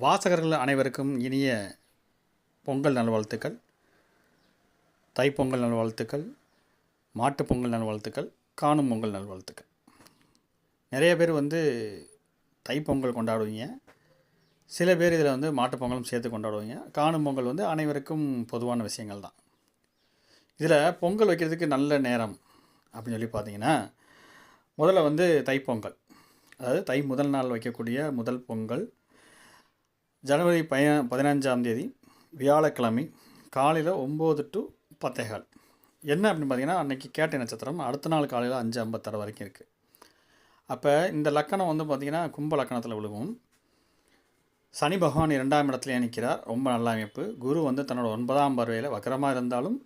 வாசகர்கள் அனைவருக்கும் இனிய பொங்கல் நல்வாழ்த்துக்கள், தைப்பொங்கல் நல்வாழ்த்துக்கள், மாட்டுப்பொங்கல் நல்வாழ்த்துக்கள், காணும் பொங்கல் நல்வாழ்த்துக்கள். நிறைய பேர் தைப்பொங்கல் கொண்டாடுவீங்க, சில பேர் இதில் மாட்டுப்பொங்கலும் சேர்த்து கொண்டாடுவீங்க. காணும் பொங்கல் அனைவருக்கும் பொதுவான விஷயங்கள் தான். இதில் பொங்கல் வைக்கிறதுக்கு நல்ல நேரம் அப்படின்னு சொல்லி பார்த்தீங்கன்னா, முதல்ல தைப்பொங்கல், அதாவது தை முதல் நாள் வைக்கக்கூடிய முதல் பொங்கல் ஜனவரி 15ஆம் தேதி வியாழக்கிழமை காலையில் 9 to 10:15. என்ன அப்படின்னு பார்த்தீங்கன்னா, அன்றைக்கி கேட்டை நட்சத்திரம் அடுத்த நாள் காலையில் 5:56 வரைக்கும் இருக்குது. அப்போ இந்த லக்கணம் பார்த்திங்கன்னா கும்ப லக்கணத்தில் விழுகும். சனி பகவான் 2ஆம் இடத்துலையே நிற்கிறார், ரொம்ப நல்ல அமைப்பு. குரு தன்னோட 9ஆம் பார்வையில் வக்கரமாக இருந்தாலும்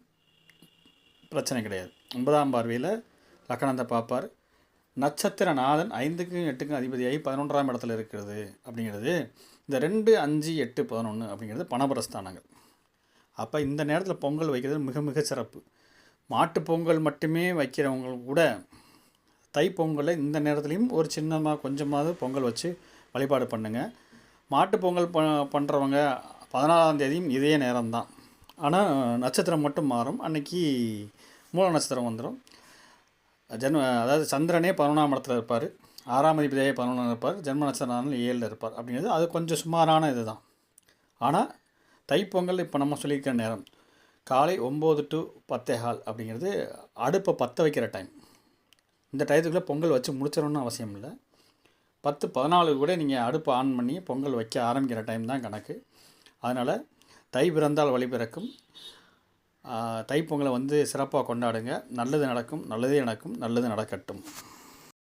பிரச்சனை கிடையாது. 9ஆம் பார்வையில் லக்கணத்தை பார்ப்பார். நட்சத்திர நாதன் 5க்கும் 8க்கும் அதிபதியாகி 11ஆம் இடத்துல இருக்கிறது அப்படிங்கிறது இந்த 2, 5, 8, 11 அப்படிங்கிறது பணபரஸ்தானங்கள். அப்போ இந்த நேரத்தில் பொங்கல் வைக்கிறது மிக மிக சிறப்பு. மாட்டுப்பொங்கல் மட்டுமே வைக்கிறவங்க கூட தைப்பொங்கலை இந்த நேரத்துலையும் ஒரு சின்னமாக கொஞ்சமாவது பொங்கல் வச்சு வழிபாடு பண்ணுங்கள். மாட்டுப்பொங்கல் பண்ணுறவங்க 14ஆம் தேதியும் இதே நேரம்தான். ஆனால் நட்சத்திரம் மட்டும் மாறும். அன்றைக்கி மூல நட்சத்திரம் வந்துடும். அதாவது சந்திரனே 11ஆம் இடத்துல இருப்பார், 6ஆம் அதிபதியே 11 இருப்பார், ஜென்ம நட்சத்திரம் 7 இருப்பார் அப்படிங்கிறது அது கொஞ்சம் சுமாரான இது தான். ஆனால் தைப்பொங்கல் இப்போ நம்ம சொல்லியிருக்கிற நேரம் காலை 9 to 10:15 அப்படிங்கிறது அடுப்பை பற்ற வைக்கிற டைம். இந்த டயத்துக்குள்ளே பொங்கல் வச்சு முடிச்சிடணும்னு அவசியம் இல்லை. 10-14 கூட நீங்கள் அடுப்பை ஆன் பண்ணி பொங்கல் வைக்க ஆரம்பிக்கிற டைம் தான் கணக்கு. அதனால் தை பிறந்தால் வழி பிறக்கும். தைப்பொங்கலை சிறப்பாக கொண்டாடுங்க. நல்லது நடக்கும், நல்லதே நடக்கும், நல்லது நடக்கட்டும்.